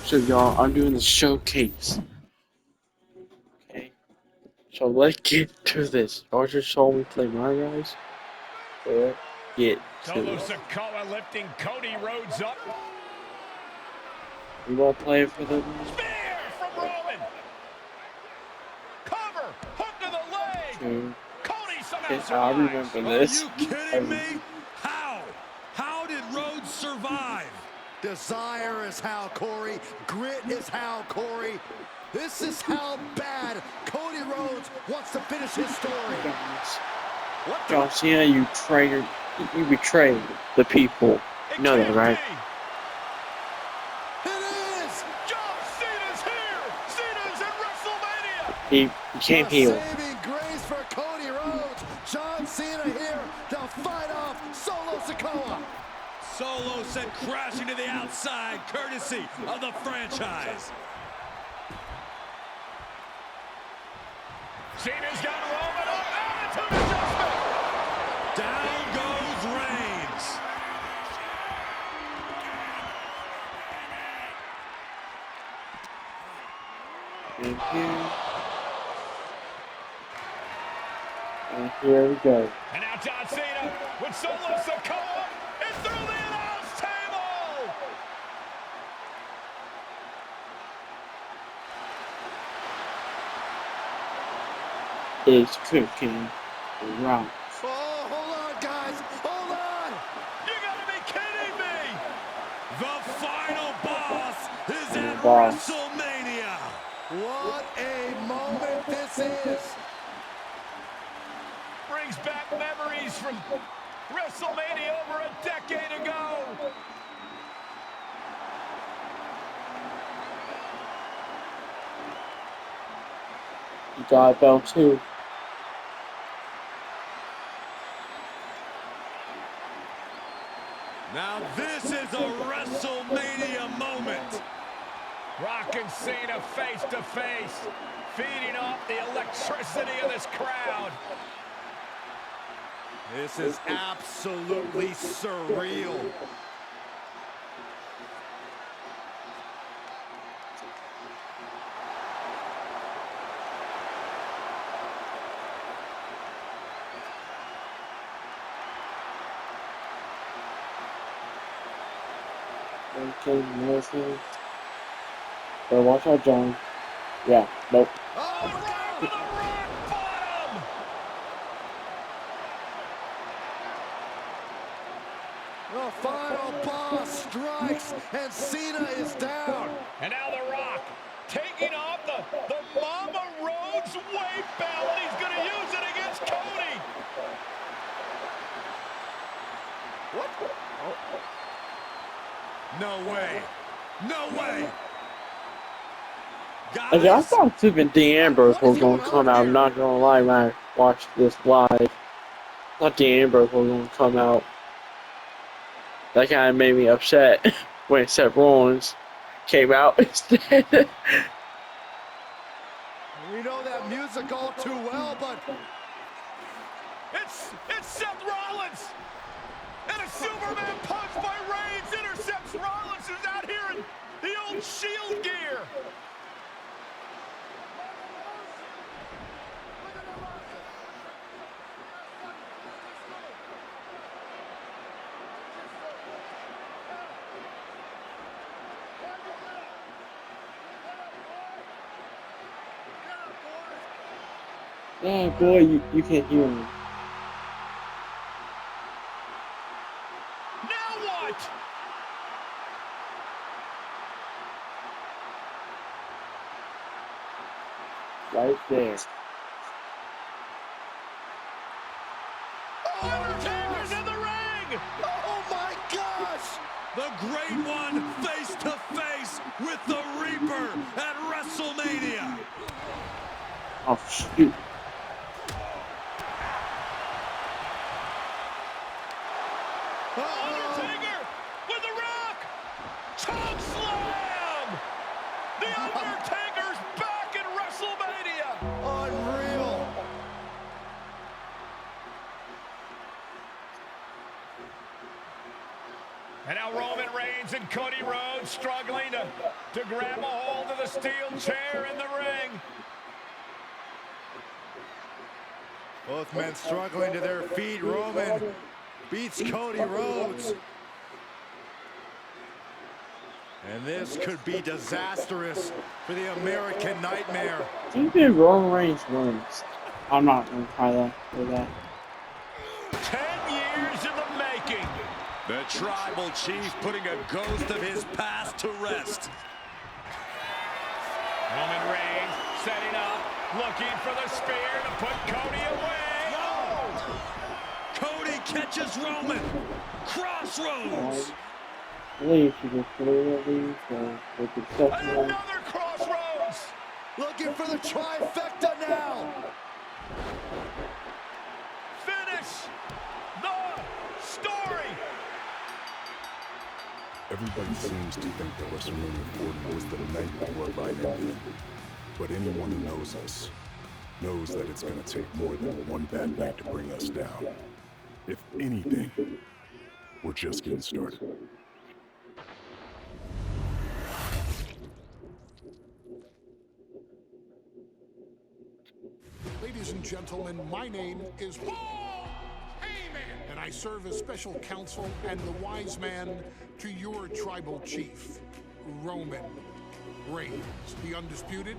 So y'all, I'm doing the showcase. Okay. So let's get to this. Y'all just saw me play my guys. Let's get to Solo it. Sikoa lifting Cody Rhodes up. We gonna play it for the Spear from Roman. Cover. Hook to the leg. two. Cody somehow Okay, I survives. remember Are this. you kidding me? How? How did Rhodes survive? Desire is how, Corey. Grit is how, Corey. This is how bad Cody Rhodes wants to finish his story. John Cena, you traitor. You betrayed the people. You know that, right? It is! John Cena's here! Cena's in WrestleMania! He became heel. Saving grace for Cody Rhodes. John Cena here to fight off Solo Sikoa. Solo sent crashing to the outside, courtesy of the franchise. Cena's got Roman up. Attitude adjustment. Down goes Reigns. And here we go. And now John Cena with Solo Sikoa and through the announce table. Is cooking around. Oh, hold on, guys. Hold on. You gotta be kidding me. The final boss is at Boss. WrestleMania. What a moment this is. Brings back memories from WrestleMania over a decade ago. You got a belt too. Now this is a WrestleMania moment. Rock and Cena face to face, feeding off the electricity of this crowd. This is absolutely surreal. Okay, nothing. But watch out, John. Yeah, nope. Oh, down to the rock bottom! The final boss strikes, and Cena is down. And now The Rock taking off the Mama Rhodes weight belt, and he's going to use it against Cody. What? Oh. No way. No way. Got Okay, I it. thought Stephen D. Ambrose was gonna come out. I'm not gonna lie, when I watched this live. I thought D. Ambrose was gonna come out. That kind of made me upset when Seth Rollins came out instead. We know that music all too well, but It's Seth Rollins! And a Superman punch by Reigns intercepts Rollins, who's out here in the old Shield gear. Yeah, boy, you can't hear me. Now what? Right there. Undertaker's in the ring! oh my gosh! The Great One face to face with the Reaper at WrestleMania. Oh, shoot. Undertaker with the Rock! Choke slam! The Undertaker's back in WrestleMania! Unreal. And now Roman Reigns and Cody Rhodes Roman struggling to grab a hold of the steel chair in the ring. Both men struggling to their feet. Roman beats Cody Rhodes. And this could be disastrous for the American Nightmare. I think that Roman Reigns wins. I'm not going to try that for that. 10 years in the making. The Tribal Chief putting a ghost of his past to rest. Roman Reigns setting up, looking for the spear to put Cody away. Oh! Cody catches Roman. Crossroads. I believe she gets through at least, with the And second one. another crossroads. Looking for the trifecta now. Finish the story. Everybody seems to think that WrestleMania 40 was the night the bloodline ended. But anyone who knows us knows that it's going to take more than one bad night to bring us down. If anything, we're just getting started. Ladies and gentlemen, my name is Paul Heyman, and I serve as special counsel and the wise man to your tribal chief, Roman Reigns, the undisputed,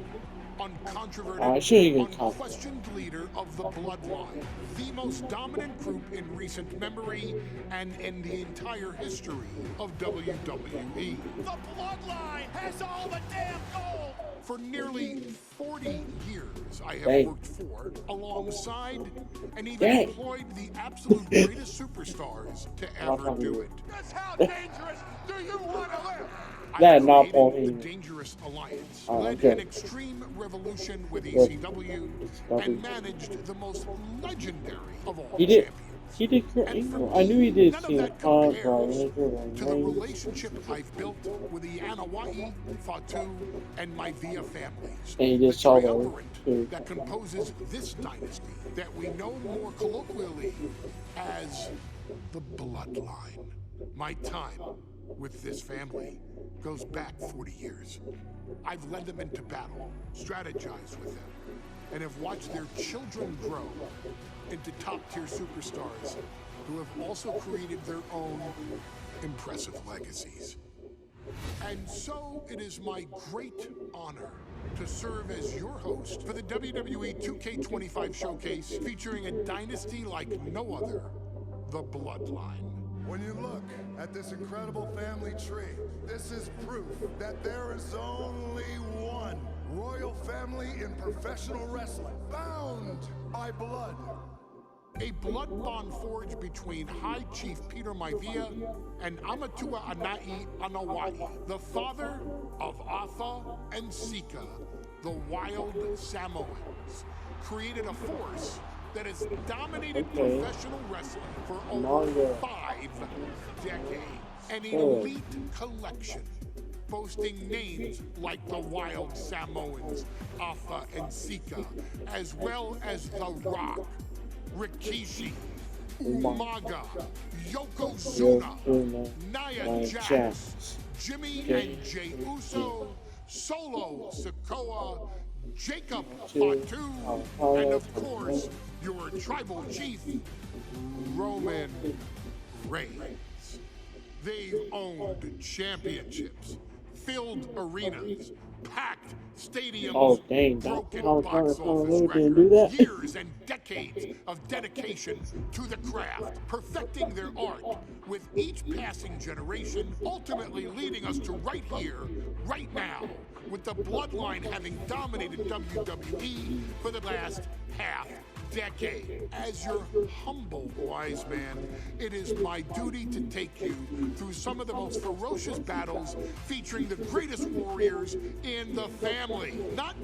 uncontroverted, unquestioned leader of the Bloodline, the most dominant group in recent memory and in the entire history of WWE. The Bloodline has all the damn gold. For nearly 40 years, I have worked for, alongside, and even employed the absolute greatest superstars to ever do it. Just how dangerous do you want to live? That not Paul The Heyman. Dangerous Alliance, Oh, led okay. an extreme revolution with ECW, and managed the most legendary of all champions. He did Kurt Angle. I knew he did CM Punk, To the relationship I've built with the Anoa'i, Fatu, and my Via families. And he The just saw those triumvirate too. that composes this dynasty that we know more colloquially as the Bloodline. My time with this family goes back 40 years. I've led them into battle, strategized with them, and have watched their children grow into top-tier superstars who have also created their own impressive legacies. And so it is my great honor to serve as your host for the WWE 2K25 showcase featuring a dynasty like no other, the Bloodline. When you look at this incredible family tree, this is proof that there is only one royal family in professional wrestling, bound by blood. A blood bond forged between High Chief Peter Maivia and Amatua Anai Anoa'i, the father of Atha and Sika, the wild Samoans, created a force that has dominated professional wrestling for over 5 decades. An elite collection boasting names like the Wild Samoans, Atha and Sika, as well as The Rock, Rikishi, Umaga, Yokozuna, Nia Jax, Jimmy and Jey Uso, Solo Sikoa, Jacob Fatu, and of course, your tribal chief, Roman Reigns. They've owned championships, filled arenas, packed stadiums, broken box office records, years and decades of dedication to the craft, perfecting their art with each passing generation, ultimately leading us to right here, right now, with the Bloodline having dominated WWE for the last half decade. As your humble wise man, it is my duty to take you through some of the most ferocious battles featuring the greatest warriors in the family. Not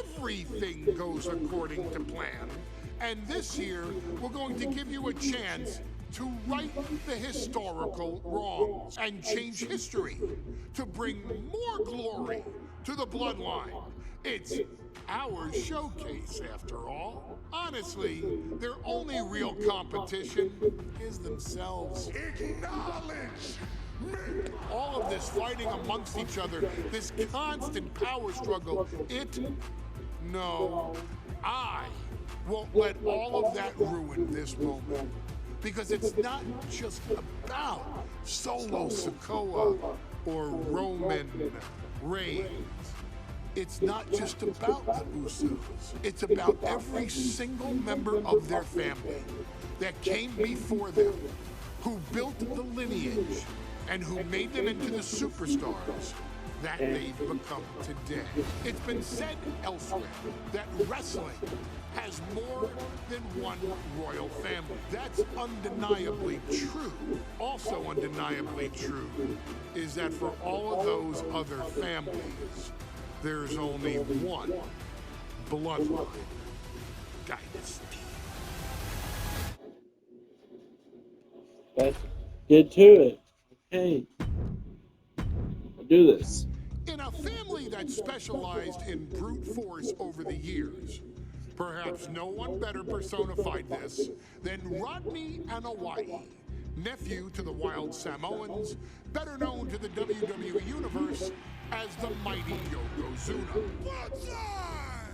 everything goes according to plan. And this year, we're going to give you a chance to right the historical wrongs and change history to bring more glory to the Bloodline. It's our showcase, after all. Honestly, their only real competition is themselves. Acknowledge All of this fighting amongst each other, this constant power struggle, no, I won't let all of that ruin this moment. Because it's not just about Solo Sikoa or Roman Reigns. It's not just about the Usos. It's about every single member of their family that came before them, who built the lineage, and who made them into the superstars that they've become today. It's been said elsewhere that wrestling has more than one royal family. That's undeniably true. Also undeniably true is that for all of those other families, there's only one bloodline dynasty. Let's get to it. Okay. I'll do this. In a family that specialized in brute force over the years, perhaps no one better personified this than Rodney Anoa'i, nephew to the Wild Samoans, better known to the WWE Universe as the mighty Yokozuna. What's that?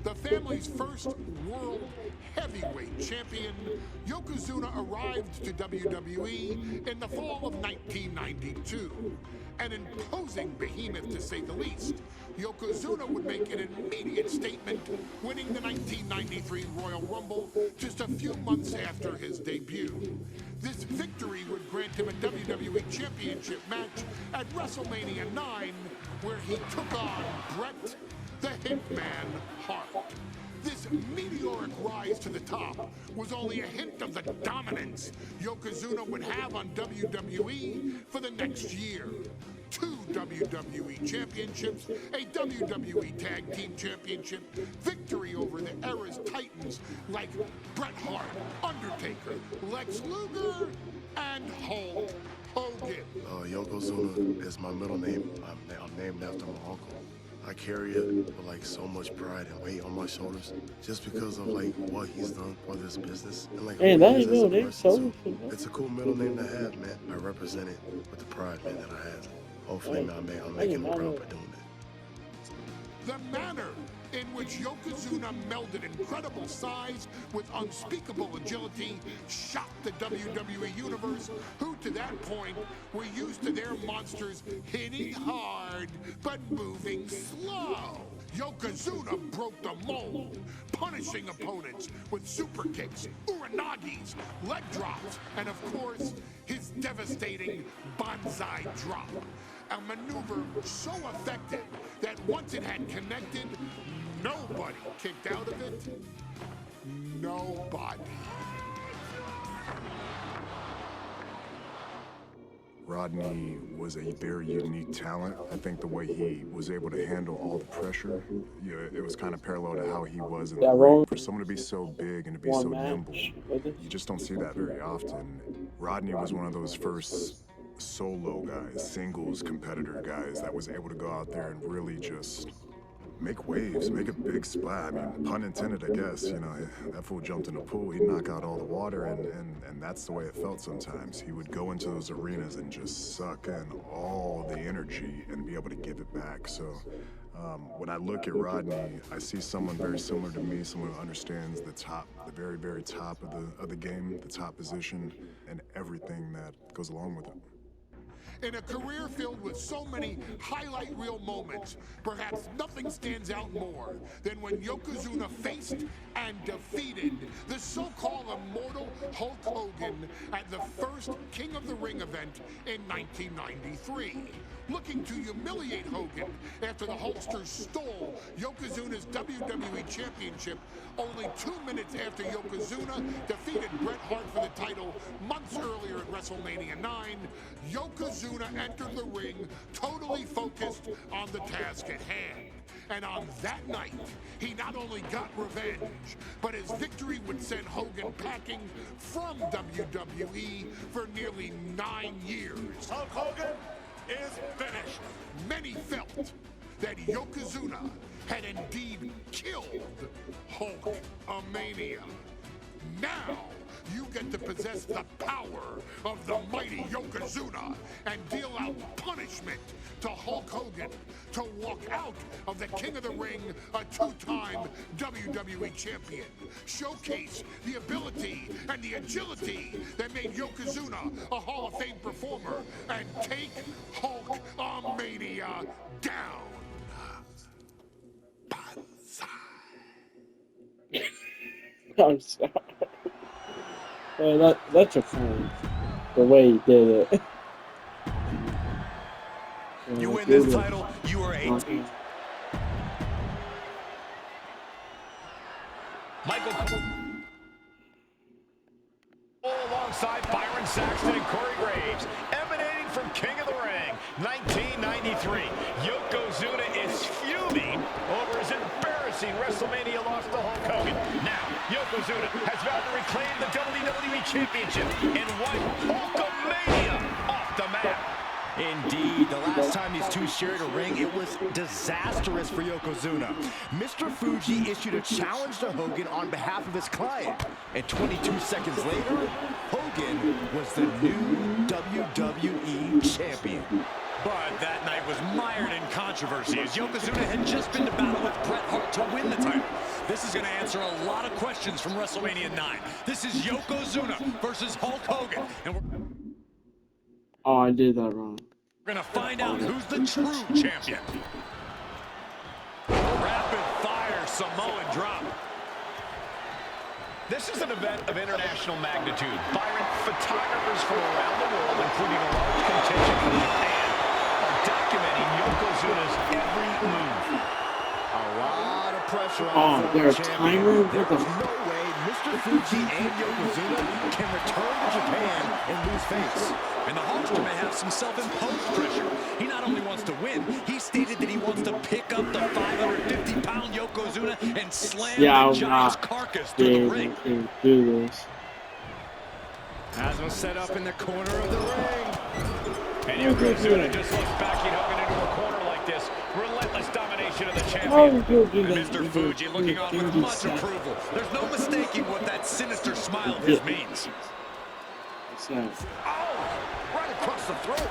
The family's first world heavyweight champion, Yokozuna arrived to WWE in the fall of 1992. An imposing behemoth, to say the least, Yokozuna would make an immediate statement, winning the 1993 Royal Rumble just a few months after his debut. This victory would grant him a WWE Championship match at WrestleMania 9, where he took on Bret the Hitman Hart. This meteoric rise to the top was only a hint of the dominance Yokozuna would have on WWE for the next year. 2 WWE championships, a WWE Tag Team Championship, victory over the era's titans like Bret Hart, Undertaker, Lex Luger, and Hulk Hogan. Yokozuna is my middle name. I'm named after my uncle. I carry it with like so much pride and weight on my shoulders just because of like what he's done for this business and like Hey, who that he ain't is as a no name, person. so It's a cool middle name to have, man. I represent it with the pride, man, that I have. Hopefully, man, I'm making him proud by doing that. The manner in which Yokozuna melded incredible size with unspeakable agility shocked the WWE Universe, who to that point were used to their monsters hitting hard but moving slow. Yokozuna broke the mold, punishing opponents with super kicks, uranagis, leg drops, and of course, his devastating banzai drop. A maneuver so effective that once it had connected, nobody kicked out of it. Nobody. Rodney was a very unique talent. I think the way he was able to handle all the pressure, it was kind of parallel to how he was in the ring. For someone to be so big and to be so nimble, you just don't see that very often. Rodney was one of those first solo guys, singles competitor guys that was able to go out there and really just make waves, make a big splash. I mean, pun intended, I guess. You know, that fool jumped in the pool, he'd knock out all the water, and that's the way it felt sometimes. He would go into those arenas and just suck in all the energy and be able to give it back. So when I look at Rodney, I see someone very similar to me, someone who understands the top, the very, very top of the game, the top position, and everything that goes along with it. In a career filled with so many highlight reel moments, perhaps nothing stands out more than when Yokozuna faced and defeated the so-called immortal Hulk Hogan at the first King of the Ring event in 1993. Looking to humiliate Hogan after the Hulkster stole Yokozuna's WWE Championship only 2 minutes after Yokozuna defeated Bret Hart for the title months earlier at WrestleMania 9, Yokozuna entered the ring totally focused on the task at hand. And on that night, he not only got revenge, but his victory would send Hogan packing from WWE for nearly 9 years. Hulk Hogan is finished. Many felt that Yokozuna had indeed killed Hulkamania. Now, you get to possess the power of the mighty Yokozuna and deal out punishment to Hulk Hogan to walk out of the King of the Ring, a two-time WWE champion. Showcase the ability and the agility that made Yokozuna a Hall of Fame performer and take Hulkamania down. I'm sorry. That's a fun. The way he did it. You win this title, you are 18. Michael Cole alongside Byron Saxton and Corey Graves, emanating from King of the Ring, 1993. Yokozuna is fuming over his embarrassing WrestleMania loss to Hulk Hogan. Now, Yokozuna has vowed to reclaim the WWE Championship and wipe Hulkamania off the map. Indeed, the last time these two shared a ring, it was disastrous for Yokozuna. Mr. Fuji issued a challenge to Hogan on behalf of his client. And 22 seconds later, Hogan was the new WWE champion. But that night was mired in controversy as Yokozuna had just been to battle with Bret Hart to win the title. This is going to answer a lot of questions from WrestleMania 9. This is Yokozuna versus Hulk Hogan. And we're Oh, I did that wrong. going to find out who's the true champion. Rapid fire Samoan drop. This is an event of international magnitude. Byron, photographers from around the world, including a large contingent from Japan, are documenting Yokozuna's every move. A lot of pressure on the there's a champion. timer? What There's the no way Mr. Fuji and Yokozuna can return to Japan and lose face. And the Hulkster may have some self-imposed pressure. He not only wants to win, he stated that he wants to pick up the 550-pound Yokozuna and slam the Giant's carcass through the ring. Do this. Asma set up in the corner of the ring. And Yokozuna just looks backing Hogan into a corner like this. Relentless domination of the champion. And Mr. Fuji looking on with much approval. There's no mistaking what that sinister smile of his means. Right across the throat.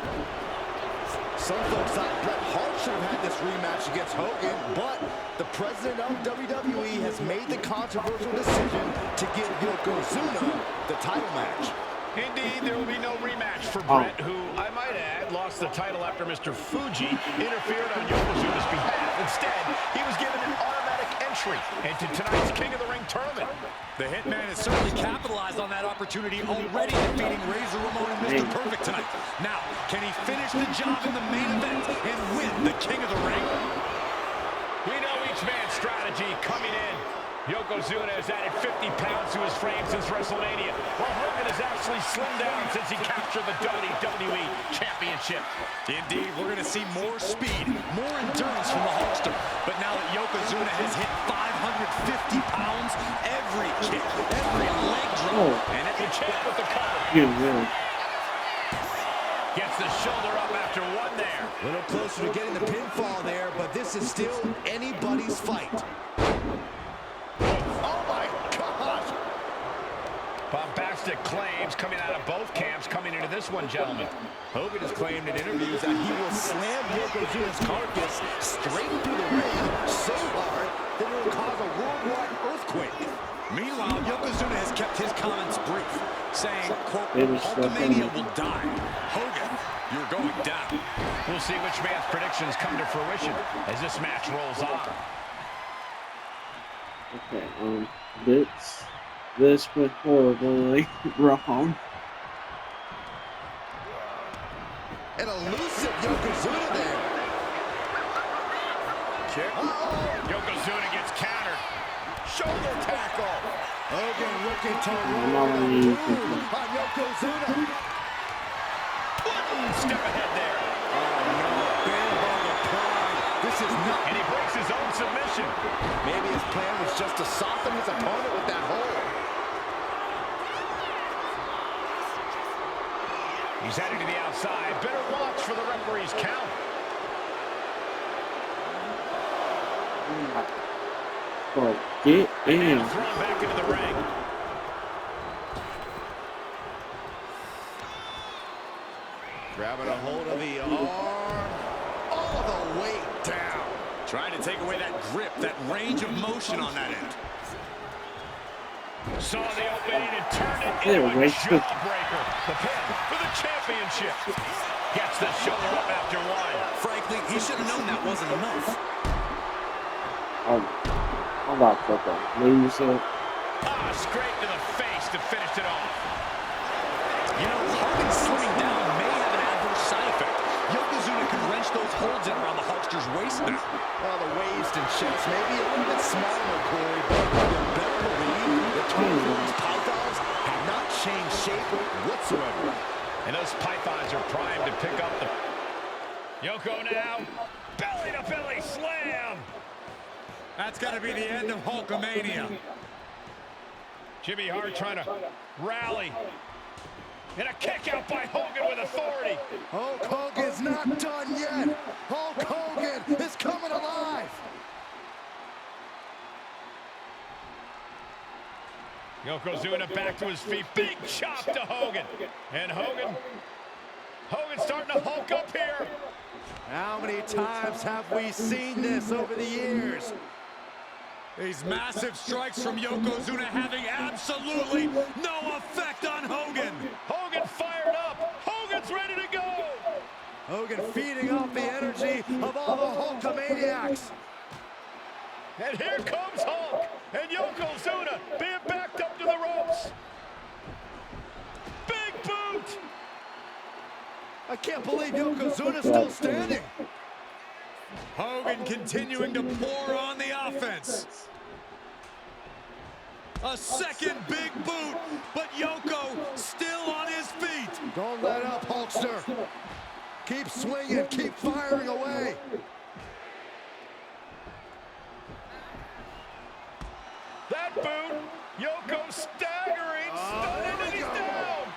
Some folks thought Bret Hart should have had this rematch against Hogan, but the president of WWE has made the controversial decision to give Yokozuna the title match. Indeed, there will be no rematch for Bret, who, I might add, lost the title after Mr. Fuji interfered on Yokozuna's behalf. Instead, he was given an automatic entry into tonight's King of the Ring tournament. The Hitman has certainly capitalized on that opportunity, already defeating Razor Ramon and Mr. Perfect tonight. Now, can he finish the job in the main event and win the King of the Ring? We know each man's strategy coming in. Yokozuna has added 50 pounds to his frame since WrestleMania, while Hogan has actually slimmed down since he captured the WWE Championship. Indeed, we're going to see more speed, more endurance from the Hulkster. But now that Yokozuna has hit 550 pounds, every kick, every leg drop, and every chance with the cover. Gets the shoulder up after one there. A little closer to getting the pinfall there, but this is still anybody's fight. Bombastic claims coming out of both camps coming into this one, gentlemen. Hogan has claimed in interviews that he will slam Yokozuna's carcass straight into the ring so hard that it will cause a worldwide earthquake. Meanwhile, Yokozuna has kept his comments brief, saying, quote, Hulkamania will die. Hogan, you're going down. We'll see which man's predictions come to fruition as this match rolls on. Okay, this went horribly wrong. An elusive Yokozuna there. Kick. Yokozuna gets countered. Shoulder tackle. Hogan looking to roll on Yokozuna. Step ahead there. Oh no, bam on the pride. This is not. And he breaks his own submission. Maybe his plan was just to soften his opponent with that hold. He's heading to the outside. Better watch for the referee's count. Bro, get in. And thrown back into the ring. Grabbing a hold of the arm. All the weight down. Trying to take away that grip, that range of motion on that end. Saw the opening and turned it into a jawbreaker. The pin for the championship. Gets the shoulder up after one. Frankly, he should have known that wasn't enough. I'm not football. Losing. Straight to the face to finish it off. You know, Hogan slimming down may have an adverse side effect. Yokozuna can wrench those holds in around the Hulkster's waist now. Well, the waist and chest may be a little bit smaller, Corey, but you better believe the 24's pythons have not changed shape whatsoever. And those pythons are primed to pick up the... Yoko now, belly to belly slam. That's got to be the end of Hulkamania. Jimmy Hart trying to rally. And a kick out by Hogan with authority. Hulk Hogan's not done yet. Hulk Hogan is coming alive. Yokozuna back to his feet. Big chop to Hogan. And Hogan starting to hulk up here. How many times have we seen this over the years? These massive strikes from Yokozuna having absolutely no effect on Hogan. Hogan fired up. Hogan's ready to go. Hogan feeding off the energy of all the Hulkamaniacs. And here comes Hulk. And Yokozuna being backed up to the ropes. Big boot. I can't believe Yokozuna's still standing. Hogan continuing to pour on the offense. A second big boot, but Yoko still on his feet. Don't let up, Hulkster. Keep swinging, keep firing away. That boot, Yoko staggering, stunning, and he's down.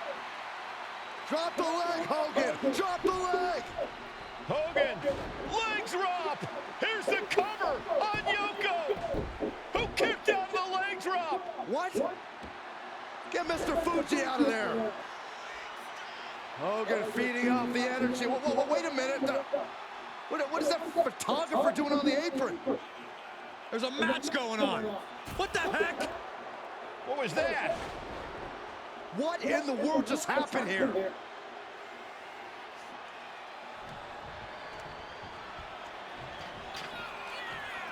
Drop the leg, Hogan. Drop the leg. Hogan, leg drop. Here's the cover on Yoko, who kicked out of the leg drop. What? Get Mr. Fuji out of there. Hogan feeding off the energy. Whoa, wait a minute. What is that photographer doing on the apron? There's a match going on. What the heck? What was that? What in the world just happened here?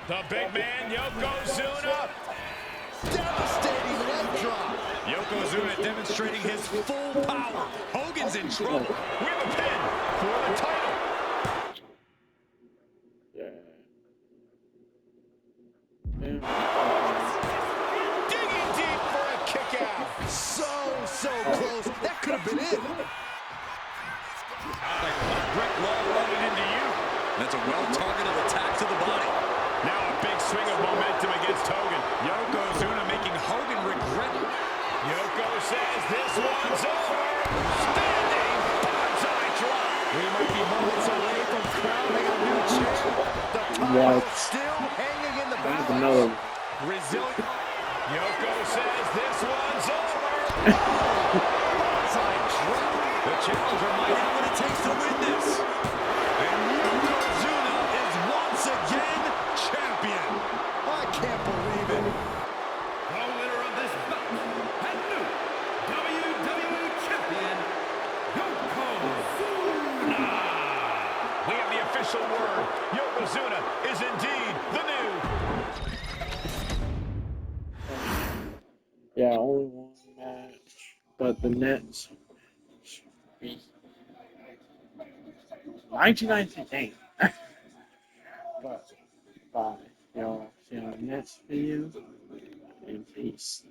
The big man, Yokozuna. Devastating leg drop. Yokozuna demonstrating his full power. Hogan's in trouble. We have a pin for the title. Digging deep for a kick out. So close. That could have been it. Like a brick wall running into you. That's a well-targeted attack to the body. Now a big swing of momentum against Hogan. Yokozuna making Hogan regret it. Yoko says this one's over. Standing bonsai drop. We might be moments away from crowning a new champ. The title still hanging in the balance. Resilient. Yoko says this one's over. Bonsai drop. The challenger might have what it takes to win this. And Yokozuna is once again champion. I can't believe it. The winner of this bout and new WWE Champion, Yokozuna. We have the official word. Yokozuna is indeed the new. Yeah, only one match, but the Nets. 1998. But bye. Y'all see you on the next video. And peace.